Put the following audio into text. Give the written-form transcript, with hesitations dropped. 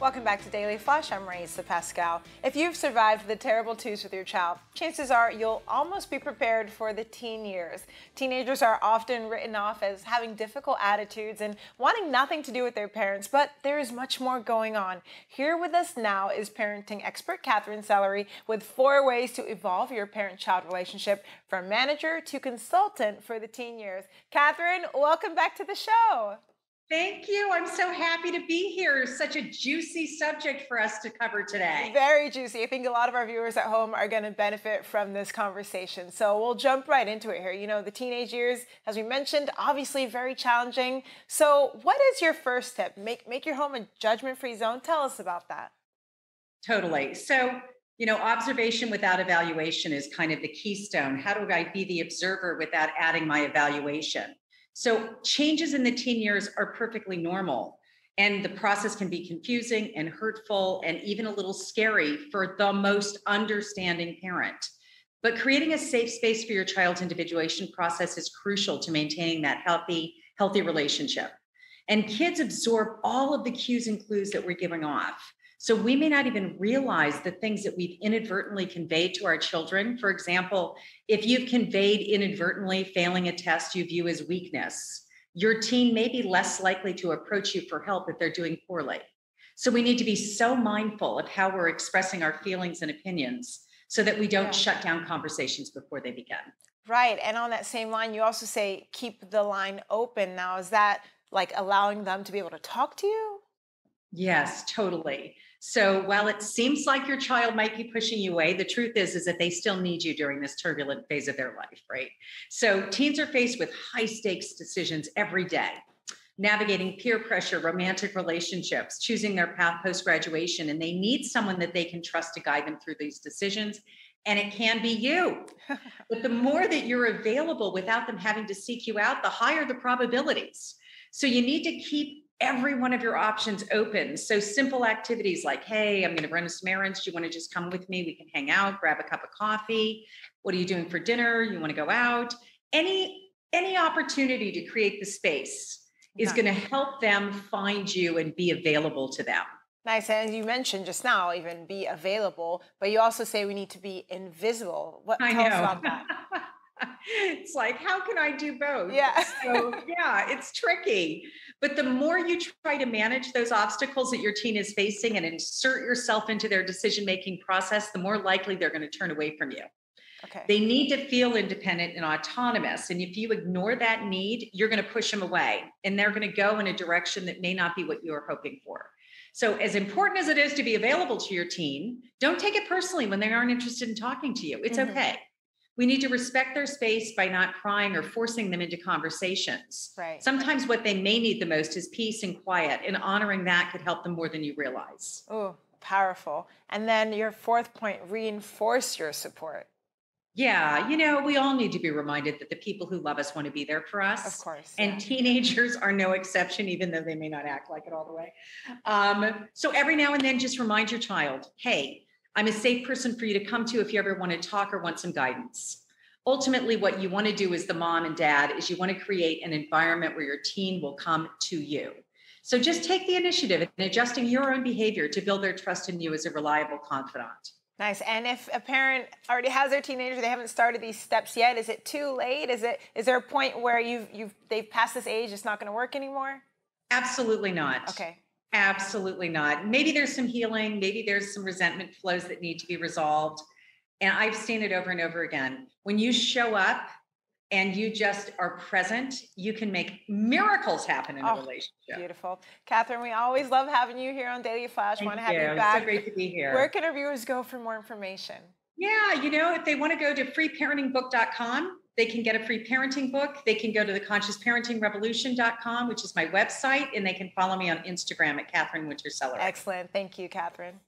Welcome back to Daily Flash. I'm Riesa Pascal. If you've survived the terrible twos with your child, chances are you'll almost be prepared for the teen years. Teenagers are often written off as having difficult attitudes and wanting nothing to do with their parents, but there is much more going on. Here with us now is parenting expert Katherine Sellery with 4 ways to evolve your parent-child relationship from manager to consultant for the teen years. Katherine, welcome back to the show. Thank you. I'm so happy to be here. Such a juicy subject for us to cover today. Very juicy. I think a lot of our viewers at home are going to benefit from this conversation. So we'll jump right into it here. You know, the teenage years, as we mentioned, obviously very challenging. So what is your first tip? Make your home a judgment-free zone. Tell us about that. Totally. So, observation without evaluation is kind of the keystone. How do I be the observer without adding my evaluation? So changes in the teen years are perfectly normal, and the process can be confusing and hurtful and even a little scary for the most understanding parent. But creating a safe space for your child's individuation process is crucial to maintaining that healthy relationship. And kids absorb all of the cues and clues that we're giving off. So we may not even realize the things that we've inadvertently conveyed to our children. For example, if you've conveyed inadvertently failing a test you view as weakness, your teen may be less likely to approach you for help if they're doing poorly. So we need to be so mindful of how we're expressing our feelings and opinions so that we don't shut down conversations before they begin. Right. And on that same line, you also say, keep the line open. Now, is that like allowing them to be able to talk to you? Yes, totally. So while it seems like your child might be pushing you away, the truth is that they still need you during this turbulent phase of their life, right? So teens are faced with high stakes decisions every day, navigating peer pressure, romantic relationships, choosing their path post-graduation, and they need someone that they can trust to guide them through these decisions. And it can be you. But the more that you're available without them having to seek you out, the higher the probabilities. So you need to keep every one of your options open. So simple activities like, hey, I'm going to run some errands. Do you want to just come with me? We can hang out, grab a cup of coffee. What are you doing for dinner? You want to go out? Any opportunity to create the space is going to help them find you and be available to them. Nice. And as you mentioned just now, even be available, but you also say we need to be invisible. Tell us about that. It's like, how can I do both? Yeah. So yeah, it's tricky. But the more you try to manage those obstacles that your teen is facing and insert yourself into their decision-making process, the more likely they're going to turn away from you. Okay. They need to feel independent and autonomous. And if you ignore that need, you're going to push them away. And they're going to go in a direction that may not be what you were hoping for. So as important as it is to be available to your teen, don't take it personally when they aren't interested in talking to you. It's okay. We need to respect their space by not prying or forcing them into conversations. Right. Sometimes what they may need the most is peace and quiet, and honoring that could help them more than you realize. Oh, powerful. And then your 4th point, reinforce your support. Yeah, we all need to be reminded that the people who love us want to be there for us. Of course. And teenagers are no exception, even though they may not act like it all the way. So every now and then, just remind your child, hey, I'm a safe person for you to come to if you ever want to talk or want some guidance. Ultimately, what you want to do as the mom and dad is you want to create an environment where your teen will come to you. So just take the initiative in adjusting your own behavior to build their trust in you as a reliable confidant. Nice. And if a parent already has their teenager, they haven't started these steps yet, is it too late? Is there a point where they've passed this age, it's not going to work anymore? Absolutely not. Okay. Absolutely not. Maybe there's some healing. Maybe there's some resentment flows that need to be resolved. And I've seen it over and over again. When you show up and you just are present, you can make miracles happen in a relationship. Beautiful. Katherine, we always love having you here on Daily Flash. Want to have you back. It's so great to be here. Where can our viewers go for more information? Yeah, if they want to go to freeparentingbook.com, they can get a free parenting book. They can go to theconsciousparentingrevolution.com, which is my website, and they can follow me on Instagram at Katherine Sellery. Excellent. Thank you, Katherine.